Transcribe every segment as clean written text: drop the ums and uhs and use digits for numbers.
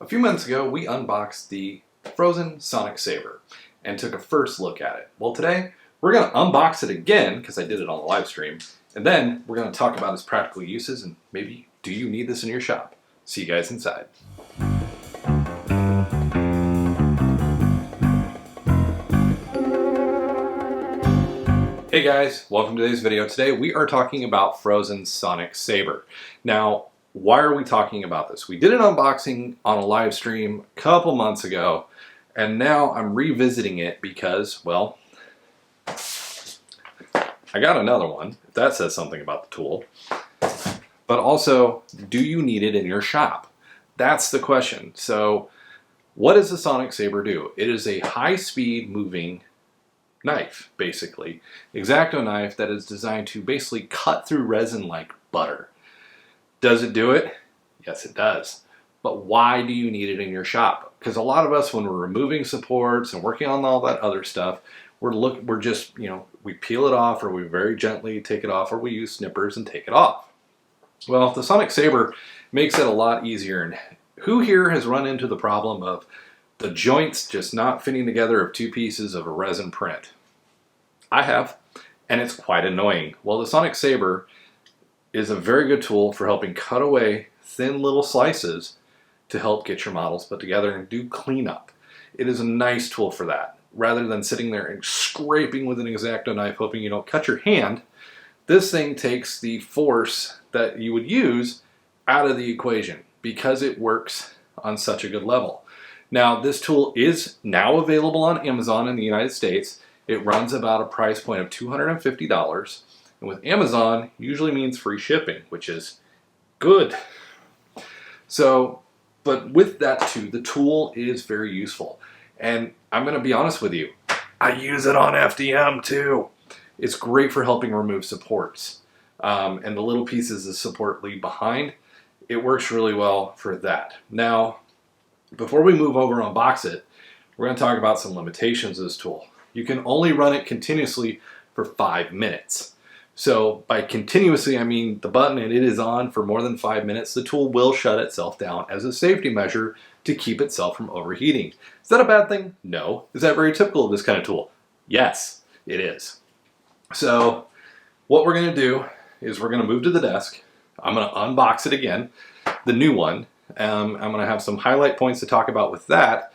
A few months ago, we unboxed the Frozen Sonic Saber and took a first look at it. Well, today, we're going to unbox it again, because I did it on the live stream, and then we're going to talk about its practical uses and maybe, do you need this in your shop? See you guys inside. Hey guys, welcome to today's video. Today we are talking about Frozen Sonic Saber. Now, why are we talking about this? We did an unboxing on a live stream a couple months ago, and now I'm revisiting it because, well, I got another one, if that says something about the tool. But also, do you need it in your shop? That's the question. So, what does the Sonic Saber do? It is a high-speed moving knife, basically. X-Acto knife that is designed to basically cut through resin like butter. Does it do it? Yes, it does. But why do you need it in your shop? Because a lot of us, when we're removing supports and working on all that other stuff, we're just, we peel it off, or we very gently take it off, or we use snippers and take it off. Well, the Sonic Saber makes it a lot easier. And who here has run into the problem of the joints just not fitting together of two pieces of a resin print? I have, and it's quite annoying. Well, the Sonic Saber is a very good tool for helping cut away thin little slices to help get your models put together and do cleanup. It is a nice tool for that. Rather than sitting there and scraping with an X-Acto knife hoping you don't cut your hand, this thing takes the force that you would use out of the equation because it works on such a good level. Now, this tool is now available on Amazon in the United States. It runs about a price point of $250. And with Amazon, usually means free shipping, which is good. So, but with that too, the tool is very useful. And I'm going to be honest with you, I use it on FDM too. It's great for helping remove supports. And the little pieces of support leave behind, it works really well for that. Now, before we move over and unbox it, we're going to talk about some limitations of this tool. You can only run it continuously for 5 minutes. So by continuously, I mean the button and it is on for more than 5 minutes, the tool will shut itself down as a safety measure to keep itself from overheating. Is that a bad thing? No. Is that very typical of this kind of tool? Yes, it is. So what we're going to do is we're going to move to the desk. I'm going to unbox it again, the new one. I'm going to have some highlight points to talk about with that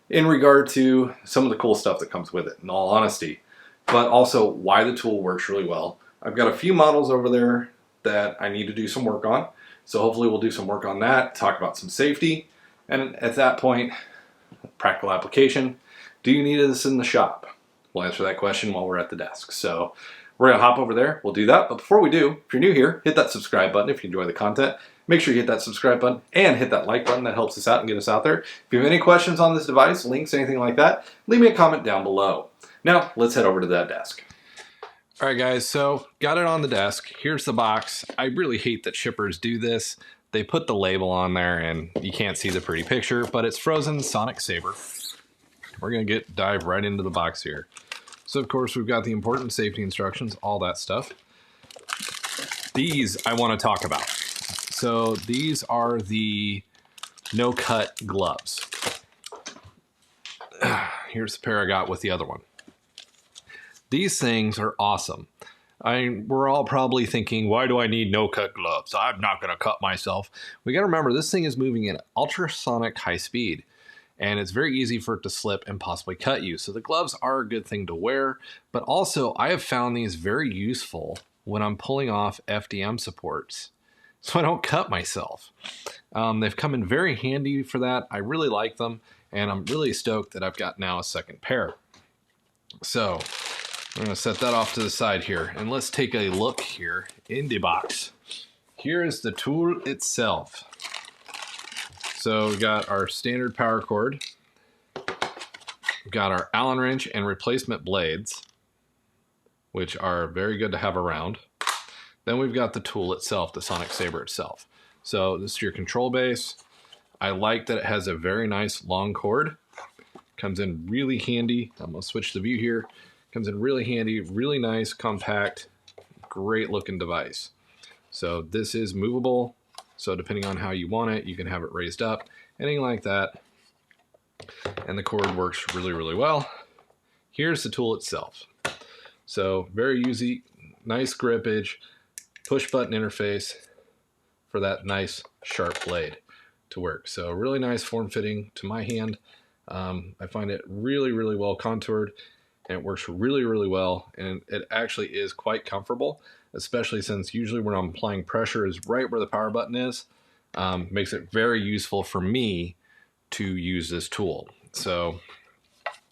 in regard to some of the cool stuff that comes with it, in all honesty, but also why the tool works really well. I've got a few models over there that I need to do some work on, so hopefully we'll do some work on that, talk about some safety, and at that point, practical application. Do you need this in the shop? We'll answer that question while we're at the desk. So we're going to hop over there. We'll do that. But before we do, if you're new here, hit that subscribe button if you enjoy the content. Make sure you hit that subscribe button and hit that like button. That helps us out and get us out there. If you have any questions on this device, links, anything like that, leave me a comment down below. Now, let's head over to that desk. All right, guys, so got it on the desk. Here's the box. I really hate that shippers do this. They put the label on there and you can't see the pretty picture, but it's Frozen Sonic Saber. We're going to dive right into the box here. So, of course, we've got the important safety instructions, all that stuff. These I want to talk about. So these are the no-cut gloves. Here's the pair I got with the other one. These things are awesome. We're all probably thinking, why do I need no-cut gloves? I'm not going to cut myself. We got to remember, this thing is moving at ultrasonic high speed, and it's very easy for it to slip and possibly cut you. So the gloves are a good thing to wear, but also I have found these very useful when I'm pulling off FDM supports, so I don't cut myself. They've come in very handy for that. I really like them, and I'm really stoked that I've got now a second pair. So I'm going to set that off to the side here, and let's take a look here in the box. Here is the tool itself. So we've got our standard power cord. We've got our Allen wrench and replacement blades, which are very good to have around. Then we've got the tool itself, the Sonic Saber itself. So this is your control base. I like that it has a very nice long cord. Comes in really handy. I'm going to switch the view here. Comes in really handy, really nice, compact, great looking device. So this is movable. So depending on how you want it, you can have it raised up, anything like that. And the cord works really, really well. Here's the tool itself. So very easy, nice grippage, push button interface for that nice sharp blade to work. So really nice form fitting to my hand. I find it really, really well contoured, and it works really, really well. And it actually is quite comfortable, especially since usually when I'm applying pressure is right where the power button is. Makes it very useful for me to use this tool. So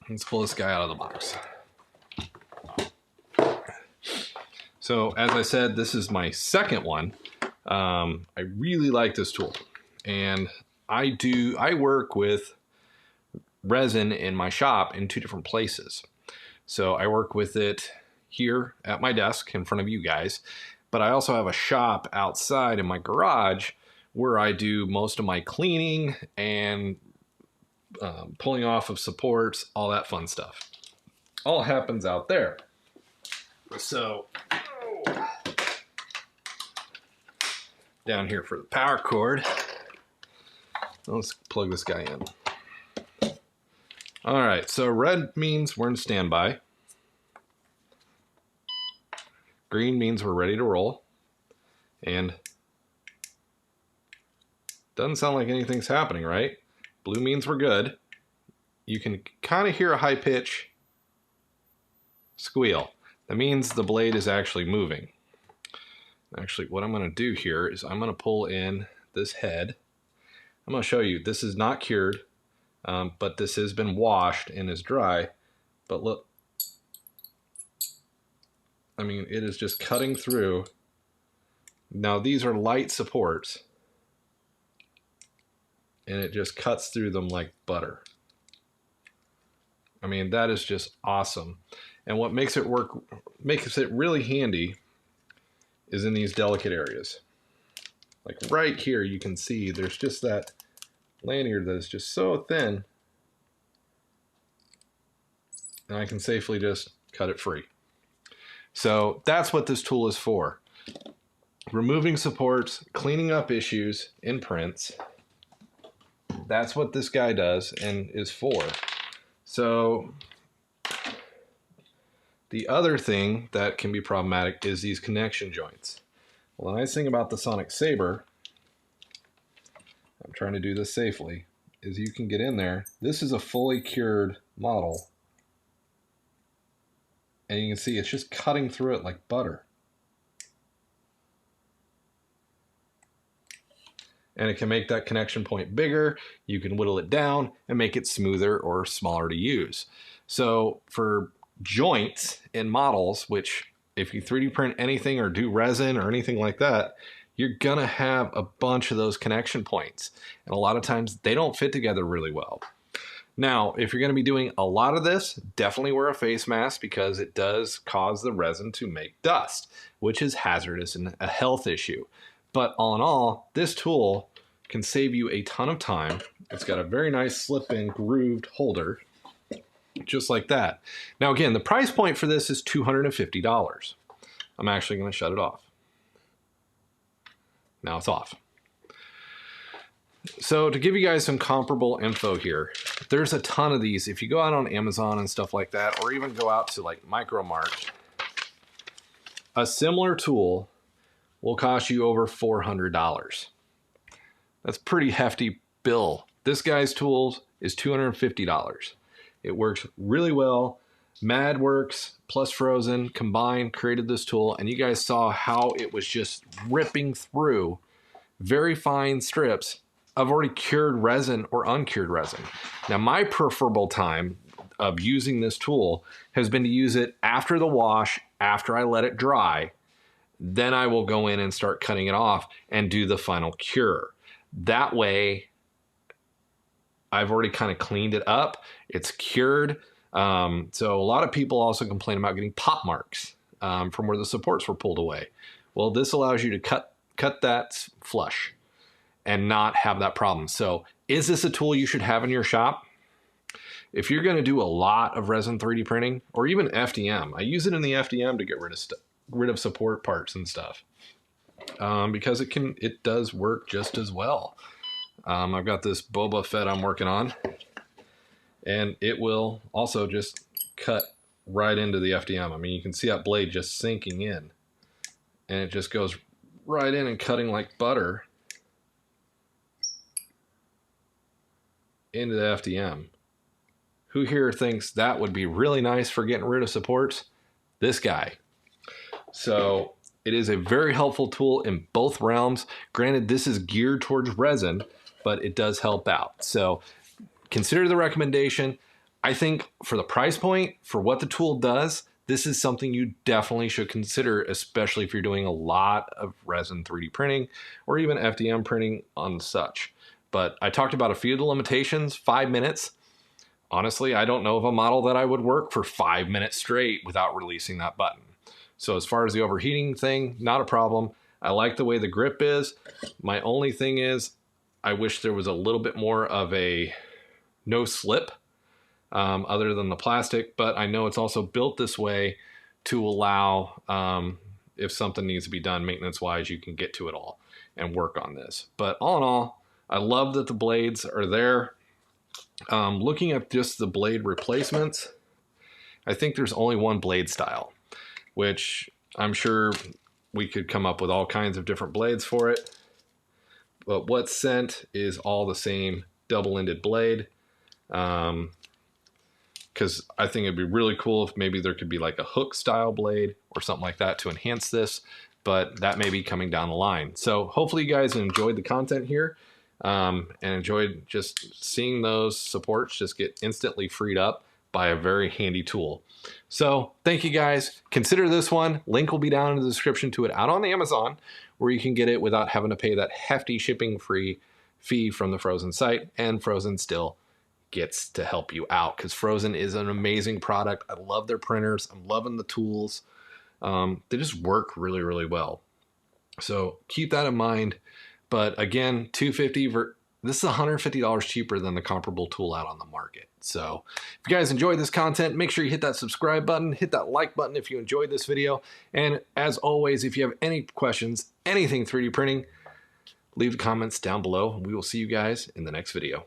let's pull this guy out of the box. So as I said, this is my second one. I really like this tool, and I work with resin in my shop in 2 different places. So I work with it here at my desk in front of you guys, but I also have a shop outside in my garage where I do most of my cleaning and pulling off of supports, all that fun stuff. All happens out there. So down here for the power cord, let's plug this guy in. All right, so red means we're in standby. Green means we're ready to roll. And doesn't sound like anything's happening, right? Blue means we're good. You can kind of hear a high pitch squeal. That means the blade is actually moving. Actually, what I'm going to do here is I'm going to pull in this head. I'm going to show you, this is not cured, but this has been washed and is dry. But look, I mean, it is just cutting through. Now these are light supports, and it just cuts through them like butter. I mean, that is just awesome. And what makes it really handy is in these delicate areas. Like right here, you can see there's just that lanyard that is just so thin, and I can safely just cut it free. So that's what this tool is for. Removing supports, cleaning up issues in prints. That's what this guy does and is for. So the other thing that can be problematic is these connection joints. Well, the nice thing about the Sonic Saber, I'm trying to do this safely, is you can get in there. This is a fully cured model, and you can see it's just cutting through it like butter. And it can make that connection point bigger. You can whittle it down and make it smoother or smaller to use. So for joints in models, which if you 3D print anything or do resin or anything like that, you're gonna have a bunch of those connection points. And a lot of times they don't fit together really well. Now, if you're gonna be doing a lot of this, definitely wear a face mask, because it does cause the resin to make dust, which is hazardous and a health issue. But all in all, this tool can save you a ton of time. It's got a very nice slip-in grooved holder, just like that. Now again, the price point for this is $250. I'm actually going to shut it off. Now it's off. So to give you guys some comparable info here, there's a ton of these. If you go out on Amazon and stuff like that, or even go out to like Micro Mart, a similar tool will cost you over $400. That's a pretty hefty bill. This guy's tools is $250. It works really well. MadWorks plus Frozen combined created this tool, and you guys saw how it was just ripping through very fine strips of already cured resin or uncured resin. Now, my preferable time of using this tool has been to use it after the wash, after I let it dry. Then I will go in and start cutting it off and do the final cure. That way, I've already kind of cleaned it up. It's cured. So a lot of people also complain about getting pop marks from where the supports were pulled away. Well, this allows you to cut that flush and not have that problem. So is this a tool you should have in your shop? If you're going to do a lot of resin 3D printing, or even FDM, I use it in the FDM to get rid of support parts and stuff. because it does work just as well. I've got this Boba Fett I'm working on, and it will also just cut right into the FDM. I mean, you can see that blade just sinking in, and it just goes right in and cutting like butter into the FDM. Who here thinks that would be really nice for getting rid of supports? This guy. So it is a very helpful tool in both realms. Granted, this is geared towards resin, but it does help out. So consider the recommendation. I think for the price point, for what the tool does, this is something you definitely should consider, especially if you're doing a lot of resin 3D printing or even FDM printing on such. But I talked about a few of the limitations. 5 minutes. Honestly, I don't know of a model that I would work for 5 minutes straight without releasing that button. So as far as the overheating thing, not a problem. I like the way the grip is. My only thing is, I wish there was a little bit more of a no slip other than the plastic, but I know it's also built this way to allow, if something needs to be done maintenance-wise, you can get to it all and work on this. But all in all, I love that the blades are there. Looking at just the blade replacements, I think there's only one blade style, which I'm sure we could come up with all kinds of different blades for it. But what's sent is all the same double-ended blade. Because I think it'd be really cool if maybe there could be like a hook style blade or something like that to enhance this, but that may be coming down the line. So hopefully you guys enjoyed the content here and enjoyed just seeing those supports just get instantly freed up by a very handy tool. So thank you guys. Consider this one. Link will be down in the description to it out on Amazon, where you can get it without having to pay that hefty shipping fee from the Phrozen site, and Phrozen still gets to help you out because Phrozen is an amazing product. I love their printers. I'm loving the tools. They just work really, really well. So keep that in mind. But again, $250 this is $150 cheaper than the comparable tool out on the market. So if you guys enjoyed this content, make sure you hit that subscribe button, hit that like button if you enjoyed this video. And as always, if you have any questions, anything 3D printing, leave the comments down below. We will see you guys in the next video.